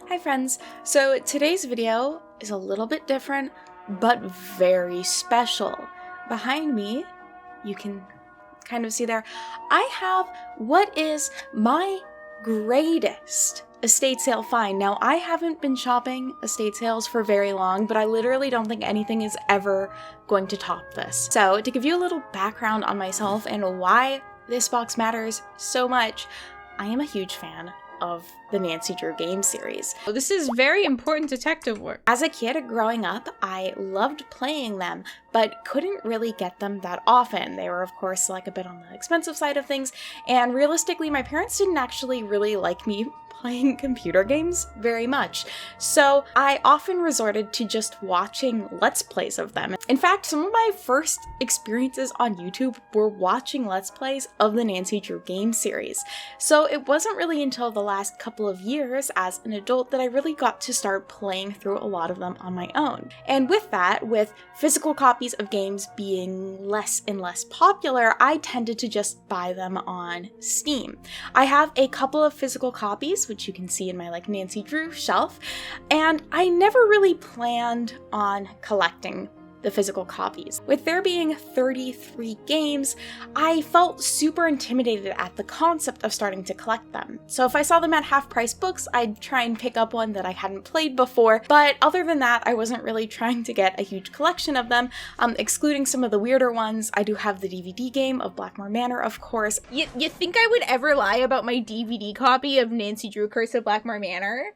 Hi friends, so today's video is a little bit different, but very special. Behind me, you can kind of see there, I have what is my greatest estate sale find. Now, I haven't been shopping estate sales for very long, but I literally don't think anything is ever going to top this. So, to give you a little background on myself and why this box matters so much, I am a huge fan of the Nancy Drew game series. This is very important detective work. As a kid growing up, I loved playing them, but couldn't really get them that often. They were, of course, like a bit on the expensive side of things, and realistically, my parents didn't actually really like me playing computer games very much. So I often resorted to just watching Let's Plays of them. In fact, some of my first experiences on YouTube were watching Let's Plays of the Nancy Drew game series. So it wasn't really until the last couple of years as an adult that I really got to start playing through a lot of them on my own. And with that, with physical copies of games being less and less popular, I tended to just buy them on Steam. I have a couple of physical copies, which you can see in my Nancy Drew shelf, and I never really planned on collecting the physical copies. With there being 33 games, I felt super intimidated at the concept of starting to collect them. So if I saw them at half-price books, I'd try and pick up one that I hadn't played before, but other than that, I wasn't really trying to get a huge collection of them, excluding some of the weirder ones. I do have the DVD game of Blackmoor Manor, of course. You think I would ever lie about my DVD copy of Nancy Drew Curse of Blackmoor Manor?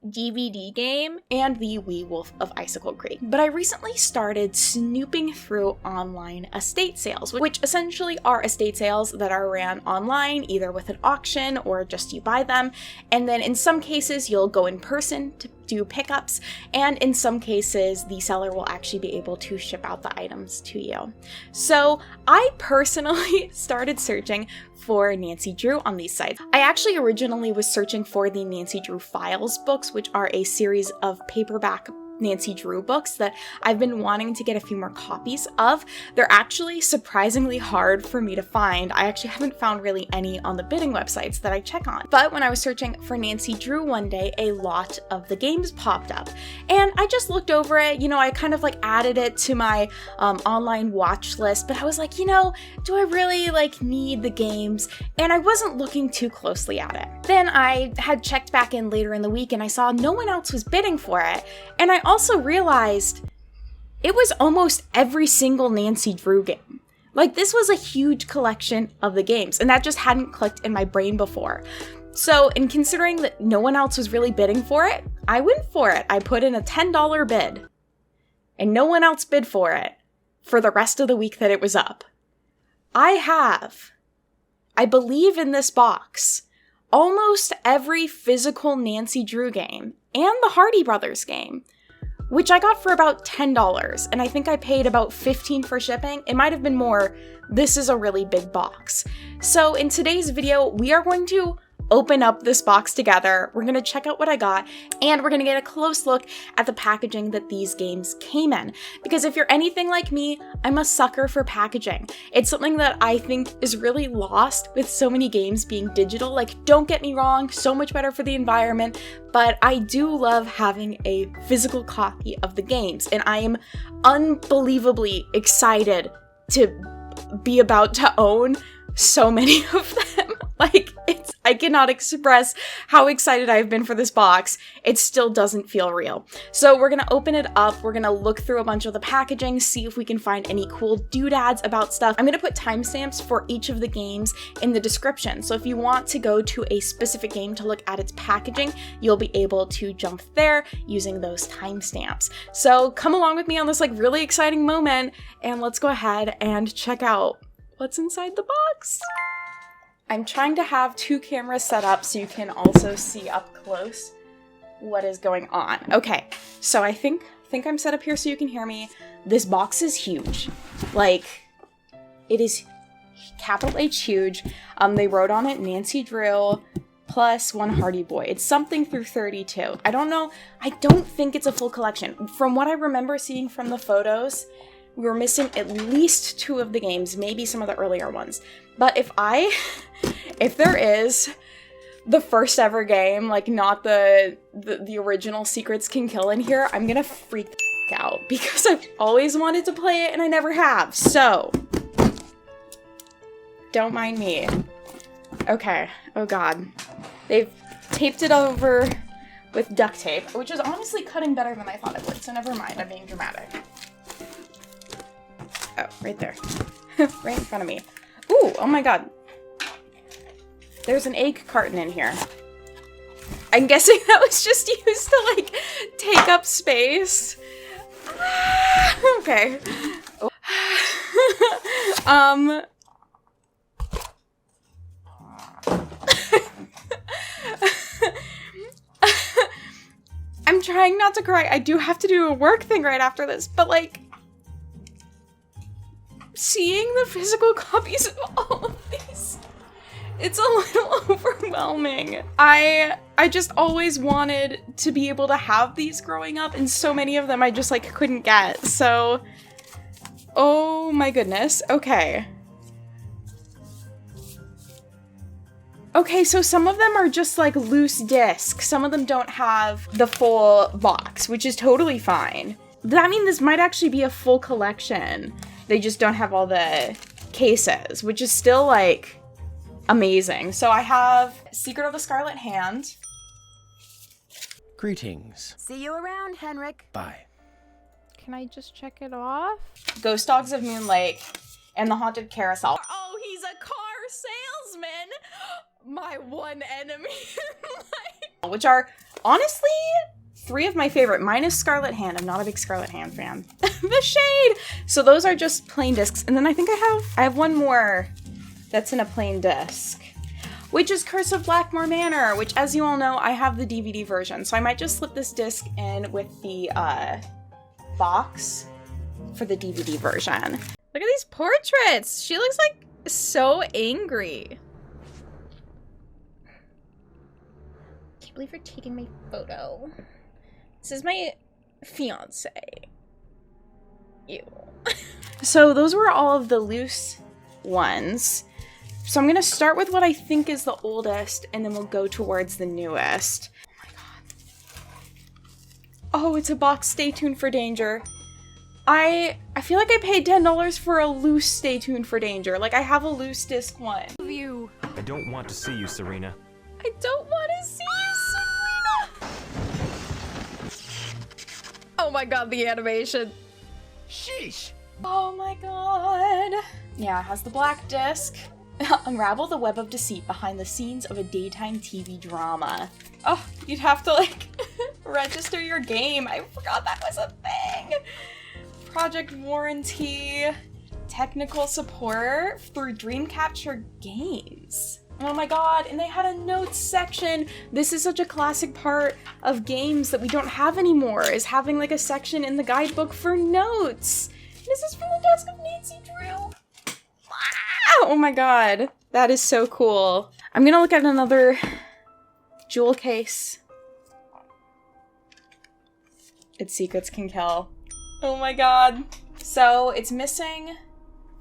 DVD game, and the Wee Wolf of Icicle Creek. But I recently started snooping through online estate sales, which essentially are estate sales that are ran online, either with an auction or just you buy them. And then in some cases, you'll go in person to do pickups, and in some cases, the seller will actually be able to ship out the items to you. So I personally started searching for Nancy Drew on these sites. I actually originally was searching for the Nancy Drew Files books, which are a series of paperback Nancy Drew books that I've been wanting to get a few more copies of. They're actually surprisingly hard for me to find. I actually haven't found really any on the bidding websites that I check on. But when I was searching for Nancy Drew one day, a lot of the games popped up. And I just looked over it, I kind of added it to my online watch list, but I was like, do I really need the games? And I wasn't looking too closely at it. Then I had checked back in later in the week and I saw no one else was bidding for it. And I also realized it was almost every single Nancy Drew game. This was a huge collection of the games, and that just hadn't clicked in my brain before. So, in considering that no one else was really bidding for it, I went for it. I put in a $10 bid, and no one else bid for it for the rest of the week that it was up. I believe in this box, almost every physical Nancy Drew game and the Hardy Brothers game, which I got for about $10, and I think I paid about $15 for shipping. It might have been more. This is a really big box. So in today's video, we are going to open up this box together. We're going to check out what I got, and we're going to get a close look at the packaging that these games came in. Because if you're anything like me, I'm a sucker for packaging. It's something that I think is really lost with so many games being digital. Don't get me wrong, so much better for the environment, but I do love having a physical copy of the games, and I am unbelievably excited to be about to own so many of them. I cannot express how excited I've been for this box. It still doesn't feel real. So we're gonna open it up, we're gonna look through a bunch of the packaging, see if we can find any cool doodads about stuff. I'm gonna put timestamps for each of the games in the description. So if you want to go to a specific game to look at its packaging, you'll be able to jump there using those timestamps. So come along with me on this really exciting moment, and let's go ahead and check out what's inside the box. I'm trying to have two cameras set up so you can also see up close what is going on. Okay, so I think I'm set up here so you can hear me. This box is huge. It is capital H huge. They wrote on it Nancy Drew plus one Hardy Boy. It's something through 32. I don't know. I don't think it's a full collection. From what I remember seeing from the photos, we were missing at least 2 of the games, maybe some of the earlier ones. But if there is the first ever game, like not the original Secrets Can Kill in here, I'm gonna freak the out because I've always wanted to play it and I never have. So, don't mind me. Okay. Oh god. They've taped it over with duct tape, which is honestly cutting better than I thought it would, so never mind, I'm being dramatic. Oh, right there. Right in front of me. Ooh, oh my god. There's an egg carton in here. I'm guessing that was just used to, like, take up space. Okay. Oh. I'm trying not to cry. I do have to do a work thing right after this, but, like, seeing the physical copies of all of these, it's a little overwhelming. I just always wanted to be able to have these growing up, and so many of them I just, like, couldn't get, so... Oh my goodness. Okay. Okay, so some of them are just, like, loose discs. Some of them don't have the full box, which is totally fine. That means this might actually be a full collection. They just don't have all the cases, which is still, like, amazing. So I have Secret of the Scarlet Hand. Greetings. See you around, Henrik. Bye. Can I just check it off? Ghost Dogs of Moon Lake, and the Haunted Carousel. Oh, he's a car salesman! My one enemy in life. Which are, honestly, 3 of my favorite, minus Scarlet Hand. I'm not a big Scarlet Hand fan. The shade! So those are just plain discs. And then I think I have one more that's in a plain disc, which is Curse of Blackmoor Manor, which, as you all know, I have the DVD version. So I might just slip this disc in with the box for the DVD version. Look at these portraits. She looks like so angry. Can't believe you're taking my photo. This is my fiance. Ew. So those were all of the loose ones. So I'm gonna start with what I think is the oldest, and then we'll go towards the newest. Oh my god. Oh, it's a box. Stay tuned for danger. I feel like I paid $10 for a loose Stay Tuned for Danger. Like, I have a loose disc one. You. I don't want to see you, Serena. I don't want to see you, Serena! Oh my god, the animation. Sheesh. Oh my god. Yeah, it has the black disc. Unravel the web of deceit behind the scenes of a daytime TV drama. Oh, you'd have to, like, register your game. I forgot that was a thing. Project warranty, technical support through Dreamcatcher Games. Oh my god, and they had a notes section. This is such a classic part of games that we don't have anymore, is having like a section in the guidebook for notes. This is from the desk of Nancy Drew. Oh my god, that is so cool. I'm gonna look at another jewel case. Its Secrets Can Kill. Oh my god. So it's missing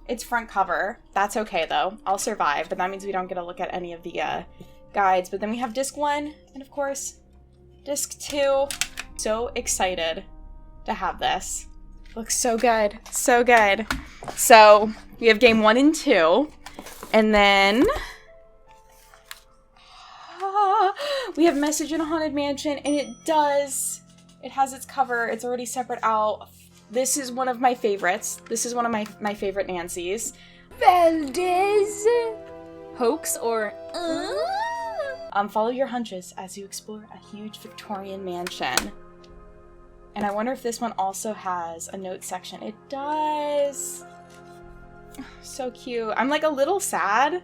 its front cover. That's okay though. I'll survive, but that means we don't get to look at any of the guides. But then we have disc 1 and of course disc 2. So excited to have this. Looks so good. So good. So we have game 1 and 2. And then we have Message in a Haunted Mansion, and it has its cover. It's already separate out. This is one of my favorites. This is one of my favorite Nancys. Valdez. Hoax or Follow your hunches as you explore a huge Victorian mansion. And I wonder if this one also has a note section. It does. So cute. I'm like a little sad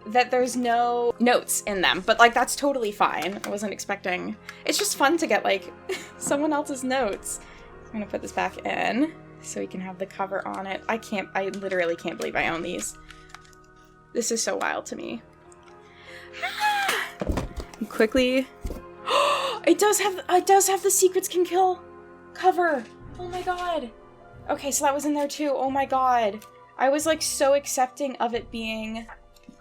that there's no notes in them, but like that's totally fine. I wasn't expecting. It's just fun to get like someone else's notes. I'm gonna put this back in so we can have the cover on it. I literally can't believe I own these. This is so wild to me. And quickly, it does have the Secrets Can Kill cover. Oh my god. Okay, so that was in there too. Oh my god. I was like so accepting of it being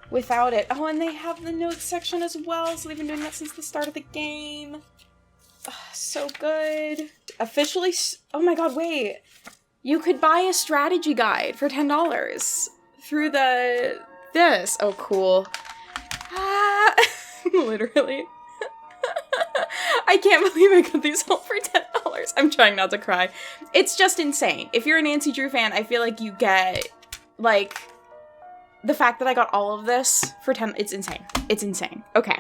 without it. Oh, and they have the notes section as well, so they've been doing that since the start of the game. Oh, so good. Officially, oh my god, wait. You could buy a strategy guide for $10 through this. Oh, cool. Ah, literally. I can't believe I got these all for $10. I'm trying not to cry. It's just insane. If you're a Nancy Drew fan, I feel like you get, like, the fact that I got all of this for 10, it's insane. It's insane. Okay.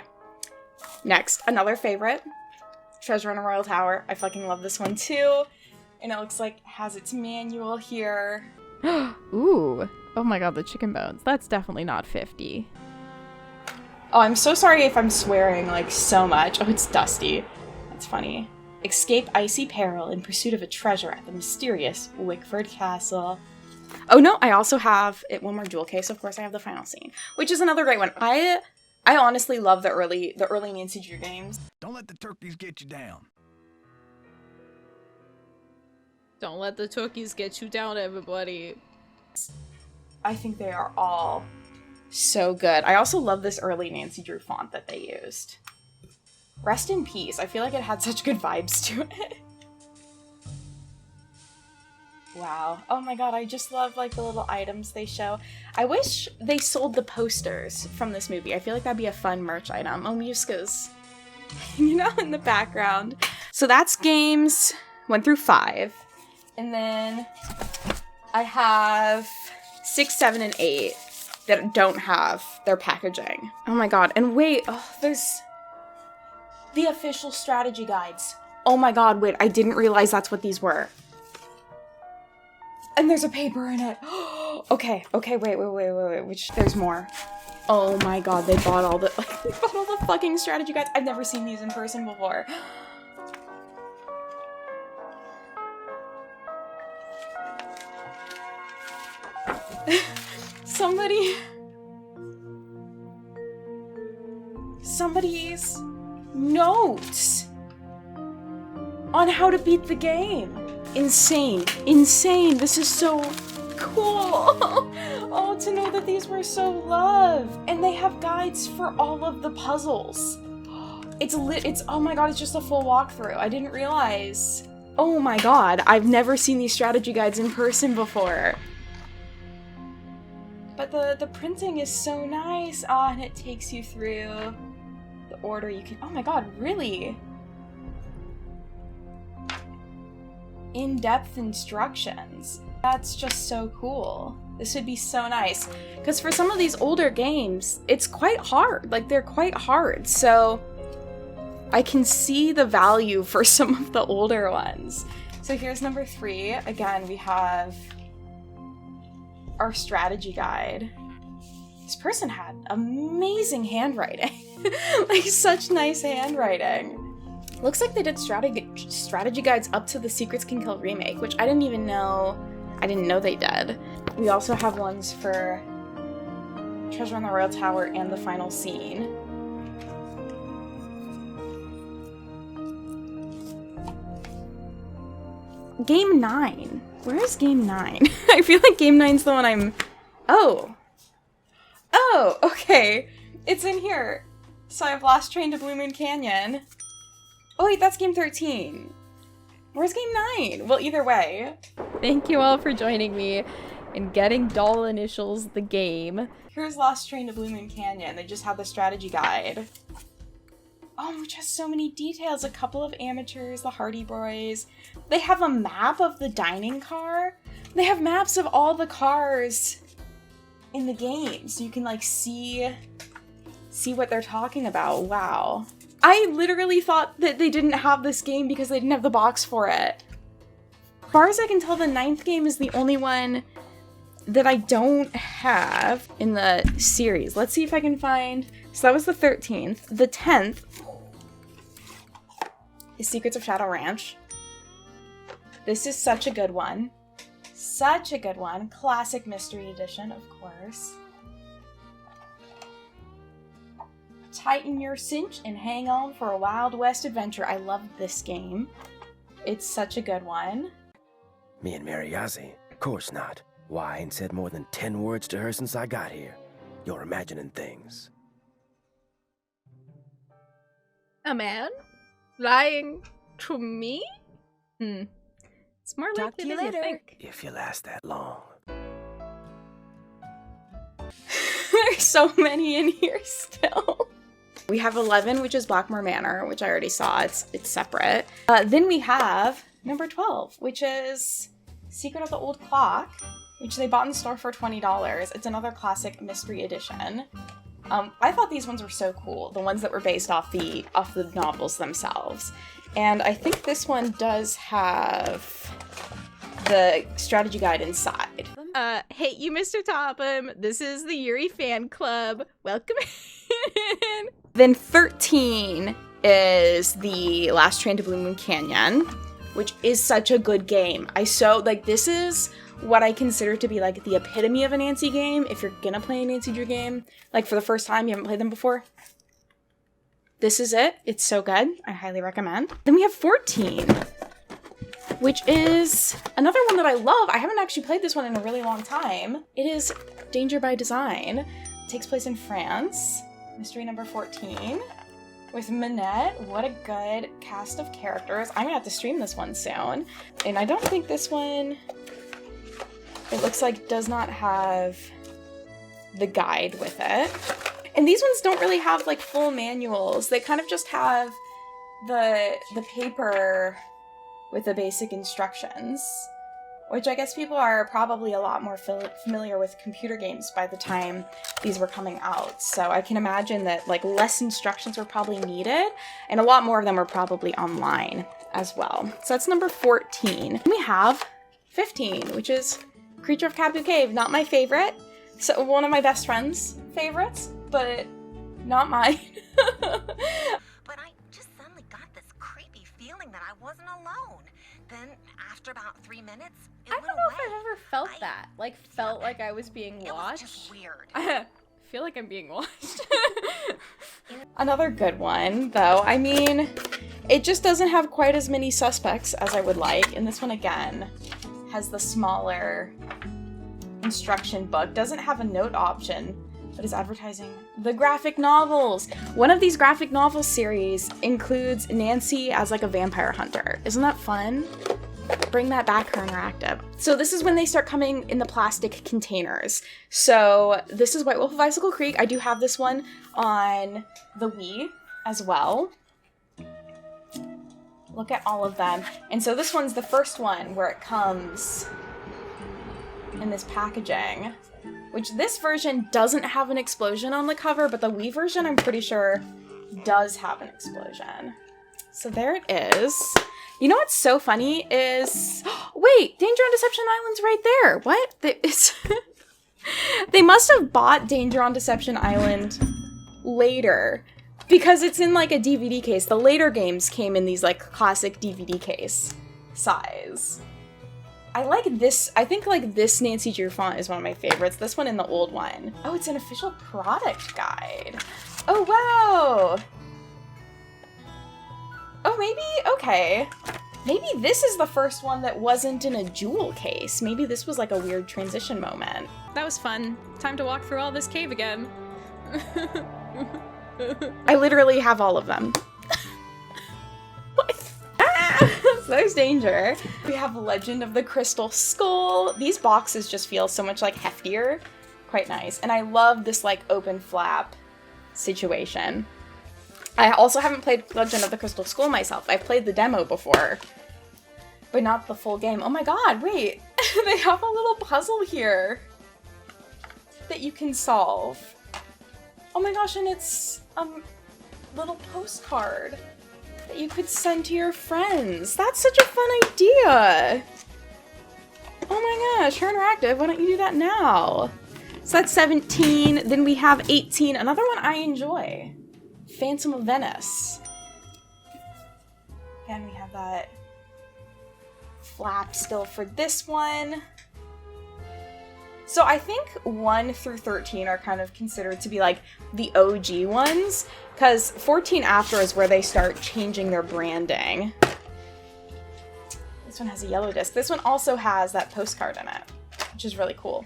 Next, another favorite. Treasure on a Royal Tower. I fucking love this one too. And it looks like it has its manual here. Ooh. Oh my god, the chicken bones. That's definitely not 50. Oh, I'm so sorry if I'm swearing, like, so much. Oh, it's dusty. That's funny. Escape icy peril in pursuit of a treasure at the mysterious Wickford Castle. Oh no, I also have one more jewel case. Of course, I have the final scene, which is another great one. I honestly love the early Nancy Drew games. Don't let the turkeys get you down. Don't let the turkeys get you down, everybody. I think they are all so good. I also love this early Nancy Drew font that they used. Rest in peace. I feel like it had such good vibes to it. Wow. Oh my god, I just love, like, the little items they show. I wish they sold the posters from this movie. I feel like that'd be a fun merch item. Oh, Muska's, you know, in the background. So that's games 1 through 5. And then I have 6, 7, and 8 that don't have their packaging. Oh my god. And wait, oh, there's the official strategy guides. Oh my god, wait, I didn't realize that's what these were. And there's a paper in it. Okay, wait, which, there's more. Oh my god, they bought all the, like, they bought all the fucking strategy guides. I've never seen these in person before. Somebody's notes on how to beat the game. Insane. This is so cool. Oh, to know that these were so loved. And they have guides for all of the puzzles. It's oh my god, it's just a full walkthrough. I didn't realize. Oh my god, I've never seen these strategy guides in person before. But the printing is so nice. Ah, and it takes you through the order you can. Oh my god, really? In-depth instructions. That's just so cool. This would be so nice. Because for some of these older games, it's quite hard. Like, they're quite hard. So I can see the value for some of the older ones. So here's number 3. Again, we have our strategy guide. This person had amazing handwriting. Like, such nice handwriting. Looks like they did strategy guides up to the Secrets Can Kill remake, which I didn't know they did. We also have ones for Treasure on the Royal Tower and the final scene. Game 9. Where is Game 9? I feel like Game 9's the one I'm... Oh, okay. It's in here. So I have Last Train to Blue Moon Canyon. Oh wait, that's Game 13. Where's Game 9? Well, either way. Thank you all for joining me in Getting Doll Initials the game. Here's Last Train to Blue Moon Canyon. They just have the strategy guide. Oh, which has so many details. A couple of amateurs, the Hardy Boys. They have a map of the dining car. They have maps of all the cars in the game, so you can, like, see what they're talking about. Wow. I literally thought that they didn't have this game because they didn't have the box for it. As far as I can tell, the 9th game is the only one that I don't have in the series. Let's see if I can find... So that was the 13th. The 10th is Secrets of Shadow Ranch. This is such a good one. Such a good one. Classic Mystery Edition, of course. Tighten your cinch and hang on for a Wild West adventure. I love this game. It's such a good one. Me and Mariazi? Of course not. Why, I ain't said more than 10 words to her since I got here. You're imagining things. A man? Lying to me? It's more Talk likely to you than you later. think. If you last that long. There's so many in here still. We have 11, which is Blackmoor Manor, which I already saw. It's separate. Then we have number 12, which is Secret of the Old Clock, which they bought in the store for $20. It's another classic mystery edition. I thought these ones were so cool, the ones that were based off the novels themselves. And I think this one does have the strategy guide inside. Hey, you, Mr. Topham. This is the Yuri fan club. Welcome in. Then 13 is the Last Train to Blue Moon Canyon, which is such a good game. This is what I consider to be like the epitome of a Nancy game. If you're gonna play a Nancy Drew game, like for the first time, you haven't played them before, this is it. It's so good. I highly recommend. Then we have 14, which is another one that I love. I haven't actually played this one in a really long time. It is Danger by Design. It takes place in France. Mystery number 14 with Manette. What a good cast of characters. I'm gonna have to stream this one soon. And I don't think this one, it looks like, does not have the guide with it. And these ones don't really have like full manuals. They kind of just have the paper with the basic instructions, which I guess people are probably a lot more familiar with computer games by the time these were coming out. So I can imagine that like less instructions were probably needed, and a lot more of them were probably online as well. So that's number 14. We have 15, which is Creature of Kapu Cave. Not my favorite. So one of my best friend's favorites, but not mine. But I just suddenly got this creepy feeling that I wasn't alone. Then, after about 3 minutes, it I went don't know away. if I've ever felt that. Like, felt like I was being It was watched. just weird. I feel like I'm being watched. Another good one, though. I mean, it just doesn't have quite as many suspects as I would like. And this one, again, has the smaller instruction book. Doesn't have a note option, but is advertising the graphic novels. One of these graphic novel series includes Nancy as like a vampire hunter. Isn't that fun? Bring that back for interactive. So this is when they start coming in the plastic containers. So this is White Wolf of Icicle Creek. I do have this one on the Wii as well. Look at all of them. And so this one's the first one where it comes in this packaging, which this version doesn't have an explosion on the cover, but the Wii version, I'm pretty sure, does have an explosion. So there it is. You know what's so funny is, wait, Danger on Deception Island's right there. What? They must have bought Danger on Deception Island later, because it's in like a DVD case. The later games came in these like classic DVD case size. I like this. I think like this Nancy Drew font is one of my favorites. This one and the old one. Oh, it's an official product guide. Oh, wow. Oh, maybe, okay. Maybe this is the first one that wasn't in a jewel case. Maybe this was like a weird transition moment. That was fun. Time to walk through all this cave again. I literally have all of them. What? Ah! So there's Danger. We have Legend of the Crystal Skull. These boxes just feel so much like heftier. Quite nice. And I love this like open flap situation. I also haven't played Legend of the Crystal Skull myself. I've played the demo before, but not the full game. Oh my god, wait. They have a little puzzle here that you can solve. Oh my gosh, and it's a little postcard that you could send to your friends. That's such a fun idea. Oh my gosh, you're interactive. Why don't you do that now? So that's 17. Then we have 18. Another one I enjoy. Phantom of Venice. Again, we have that flap still for this one. So I think 1 through 13 are kind of considered to be like the OG ones, because 14 after is where they start changing their branding. This one has a yellow disc. This one also has that postcard in it, which is really cool.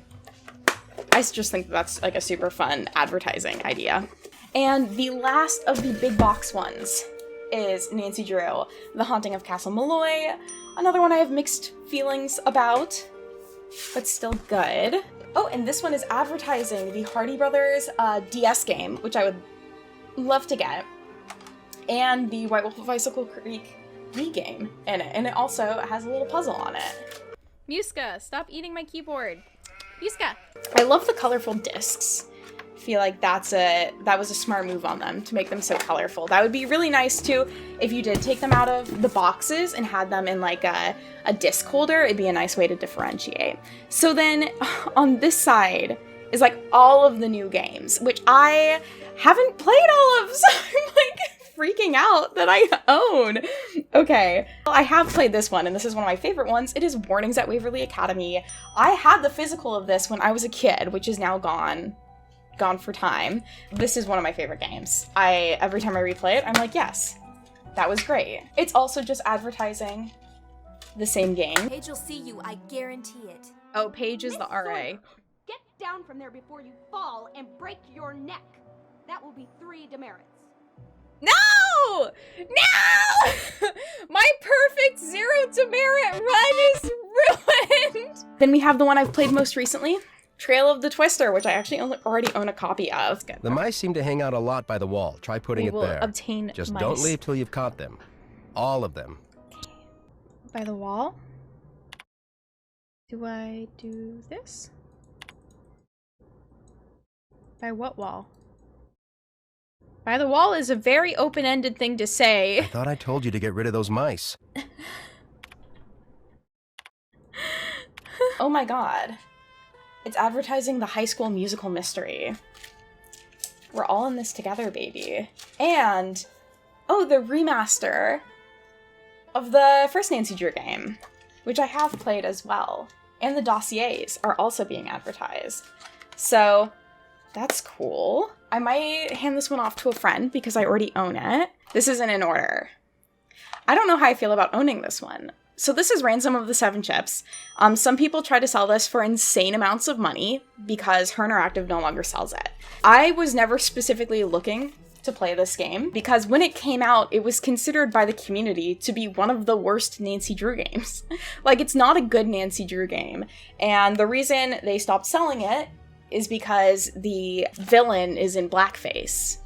I just think that's like a super fun advertising idea. And the last of the big box ones is Nancy Drew, The Haunting of Castle Malloy. Another one I have mixed feelings about, but still good. Oh, and this one is advertising the Hardy Brothers DS game, which I would love to get, and the White Wolf of Icicle Creek Wii game in it, and it also has a little puzzle on it. Muska, stop eating my keyboard. Muska! I love the colorful discs. I feel like that was a smart move on them to make them so colorful. That would be really nice too if you did take them out of the boxes and had them in like a disc holder. It'd be a nice way to differentiate. So then on this side is like all of the new games, which I haven't played all of, so I'm like freaking out that I own. Okay, well, I have played this one, and this is one of my favorite ones. It is Warnings at Waverly Academy. I had the physical of this when I was a kid, which is now gone for time. This is one of my favorite games. Every time I replay it, I'm like, yes, that was great. It's also just advertising the same game. Paige will see you, I guarantee it. Oh, Paige is the RA. Get down from there before you fall and break your neck. That will be 3 demerits. No! No! My perfect 0 demerit run is ruined! Then we have the one I've played most recently, Trail of the Twister, which I actually already own a copy of. The mice seem to hang out a lot by the wall. Try putting it there. Obtain Just mice. don't leave till you've caught them. All of them. By the wall? Do I do this? By what wall? By the wall is a very open-ended thing to say. I thought I told you to get rid of those mice. Oh my god. It's advertising the High School Musical mystery. We're all in this together, baby. And, oh, the remaster of the first Nancy Drew game, which I have played as well. And the dossiers are also being advertised. So, that's cool. I might hand this one off to a friend because I already own it. This isn't in order. I don't know how I feel about owning this one. So this is Ransom of the Seven Chips. Some people try to sell this for insane amounts of money because Her Interactive no longer sells it. I was never specifically looking to play this game because when it came out, it was considered by the community to be one of the worst Nancy Drew games. Like, it's not a good Nancy Drew game. And the reason they stopped selling it is because the villain is in blackface.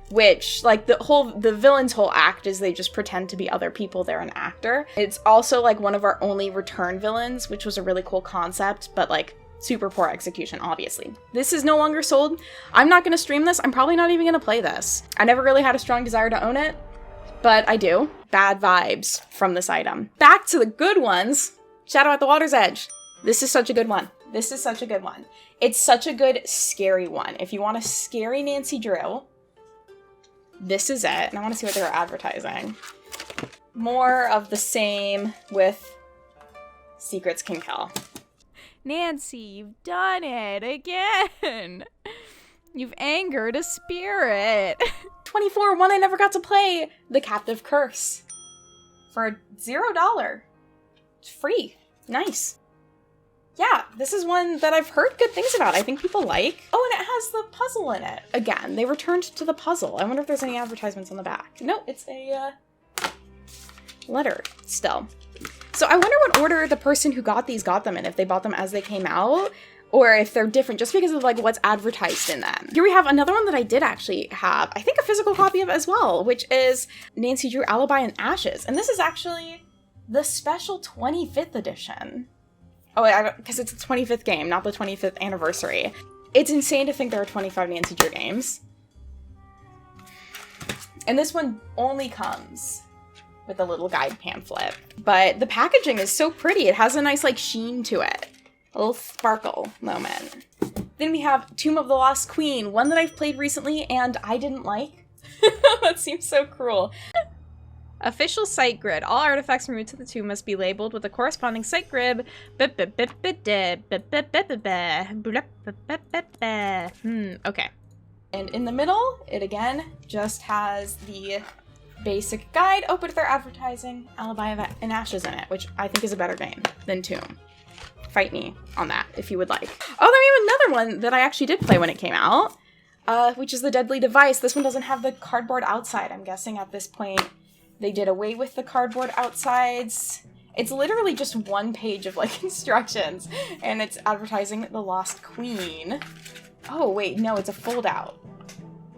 Which, like, the villain's whole act is they just pretend to be other people, they're an actor. It's also, like, one of our only return villains, which was a really cool concept, but, like, super poor execution, obviously. This is no longer sold. I'm not gonna stream this. I'm probably not even gonna play this. I never really had a strong desire to own it, but I do. Bad vibes from this item. Back to the good ones. Shadow at the Water's Edge. This is such a good one. This is such a good one. It's such a good, scary one. If you want a scary Nancy Drew, this is it. And I want to see what they were advertising. More of the same with Secrets Can Kill. Nancy, you've done it again. You've angered a spirit. 24, one I never got to play. The Captive Curse. For $0. It's free. Nice. Yeah, this is one that I've heard good things about. I think people like. Oh, and it has the puzzle in it. Again, they returned to the puzzle. I wonder if there's any advertisements on the back. No, it's a letter still. So I wonder what order the person who got these got them in, if they bought them as they came out, or if they're different just because of like what's advertised in them. Here we have another one that I did actually have, I think a physical copy of as well, which is Nancy Drew Alibi in Ashes. And this is actually the special 25th edition. Oh, because it's the 25th game, not the 25th anniversary. It's insane to think there are 25 Nancy Drew games. And this one only comes with a little guide pamphlet. But the packaging is so pretty. It has a nice, like, sheen to it. A little sparkle moment. Then we have Tomb of the Lost Queen, one that I've played recently and I didn't like. That seems so cruel. Official site grid. All artifacts removed to the tomb must be labeled with a corresponding site grid. Okay. And in the middle, it again just has the basic guide. Oh, but they're advertising Alibi in Ashes in it, which I think is a better game than Tomb. fight me on that if you would like. Oh, then we have another one that I actually did play when it came out, which is The Deadly Device. This one doesn't have the cardboard outside. I'm guessing at this point they did away with the cardboard outsides. It's literally just one page of like instructions, and it's advertising The Lost Queen. Oh wait, no, it's a fold out.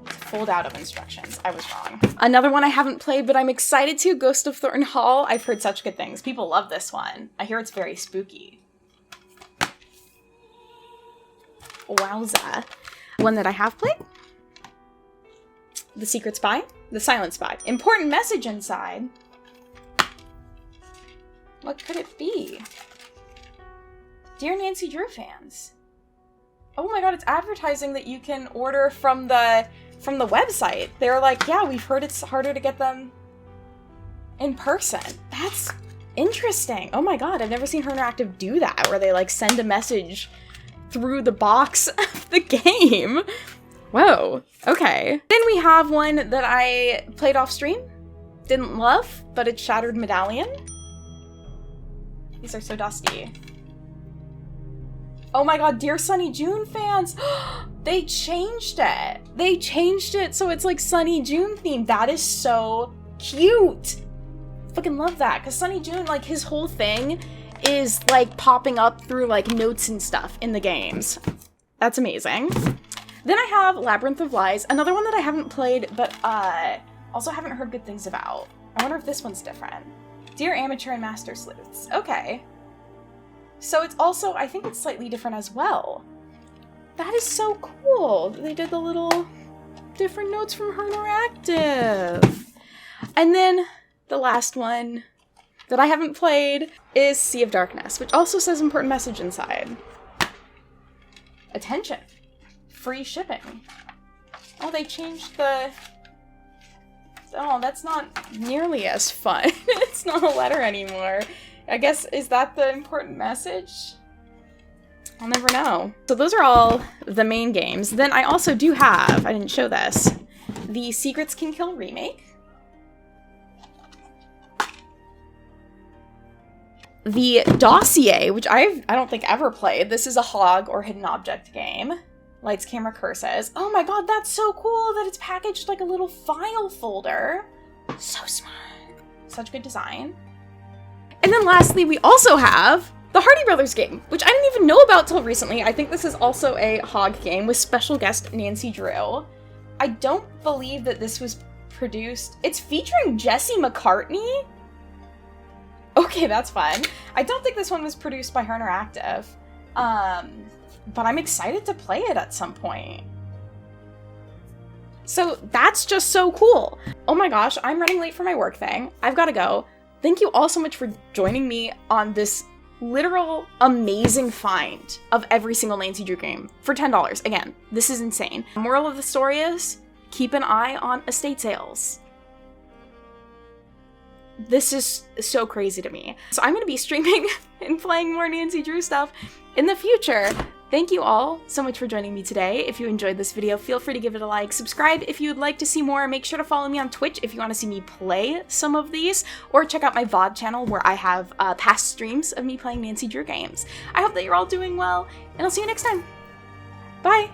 Fold out of instructions. I was wrong. Another one I haven't played, but I'm excited to, Ghost of Thornton Hall. I've heard such good things. People love this one. I hear it's very spooky. Wowza. One that I have played. The Secret Spy. The Silent Spy. Important message inside. What could it be? Dear Nancy Drew fans. Oh my god, it's advertising that you can order from the website. They're like, yeah, we've heard it's harder to get them in person. That's interesting. Oh my god, I've never seen Her Interactive do that, where they like send a message through the box of the game. Whoa, okay. Then we have one that I played off stream, didn't love, but it's Shattered Medallion. These are so dusty. Oh my god, Dear Sunny June fans, they changed it. They changed it so it's like Sunny June themed. That is so cute. Fucking love that, because Sunny June, like his whole thing is like popping up through like notes and stuff in the games. That's amazing. Then I have Labyrinth of Lies, another one that I haven't played, but also haven't heard good things about. I wonder if this one's different. Dear Amateur and Master Sleuths. Okay. So it's also, I think it's slightly different as well. That is so cool. They did the little different notes from Her Interactive. And then the last one that I haven't played is Sea of Darkness, which also says important message inside. Attention. Free shipping. Oh, they changed the... Oh, that's not nearly as fun. It's not a letter anymore. I guess, is that the important message? I'll never know. So those are all the main games. Then I also do have, I didn't show this, the Secrets Can Kill remake. The Dossier, which I don't think ever played. This is a hog or hidden object game. Lights, camera, curses. Oh my god, that's so cool that it's packaged like a little file folder. So smart. Such good design. And then lastly, we also have the Hardy Brothers game, which I didn't even know about till recently. I think this is also a hog game with special guest Nancy Drew. I don't believe that this was produced. It's featuring Jesse McCartney? Okay, that's fun. I don't think this one was produced by Her Interactive. But I'm excited to play it at some point. So that's just so cool. Oh my gosh, I'm running late for my work thing. I've got to go. Thank you all so much for joining me on this literal amazing find of every single Nancy Drew game for $10. Again, this is insane. Moral of the story is, keep an eye on estate sales. This is so crazy to me. So I'm going to be streaming and playing more Nancy Drew stuff in the future. Thank you all so much for joining me today. If you enjoyed this video, feel free to give it a like. Subscribe if you would like to see more. Make sure to follow me on Twitch if you want to see me play some of these, or check out my VOD channel where I have past streams of me playing Nancy Drew games. I hope that you're all doing well, and I'll see you next time. Bye!